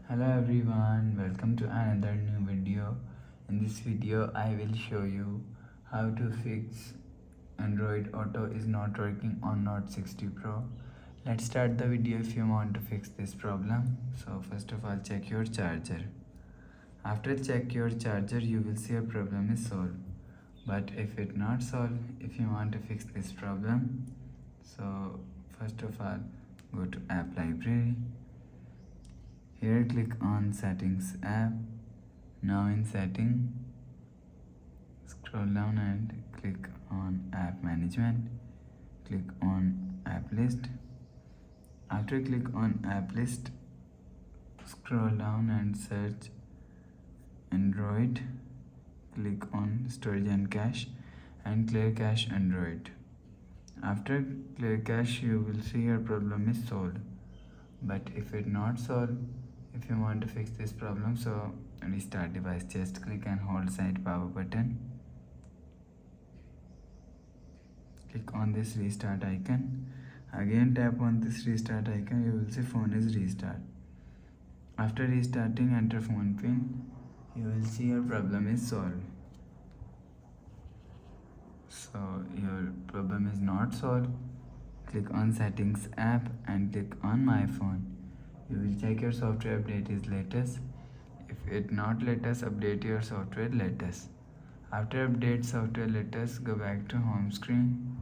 Hello everyone, welcome to another new video. In this video I will show you how to fix Android Auto is not working on Note 60 Pro. Let's start the video if you want to fix this problem. So first of all, check your charger. After check your charger, you will see a problem is solved. But if it not solved, if you want to fix this problem, so first of all, go to app library. Here click on settings app. Now in setting, scroll down and click on app management. Click on app list. After click on app list, scroll down and search Android. Click on storage and cache and clear cache Android. After clear cache, you will see your problem is solved. But if it not solved, if you want to fix this problem, so restart device, just click and hold side power button. Click on this restart icon. Again tap on this restart icon, you will see phone is restart. After restarting, enter phone pin. You will see your problem is solved. So your problem is not solved. Click on settings app and click on my phone. You will check your software update is latest. If it not latest, update your software latest. After update software latest, go back to home screen.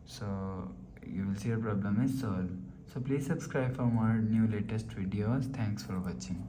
So you will see your problem is solved. So please subscribe for more new latest videos. Thanks for watching.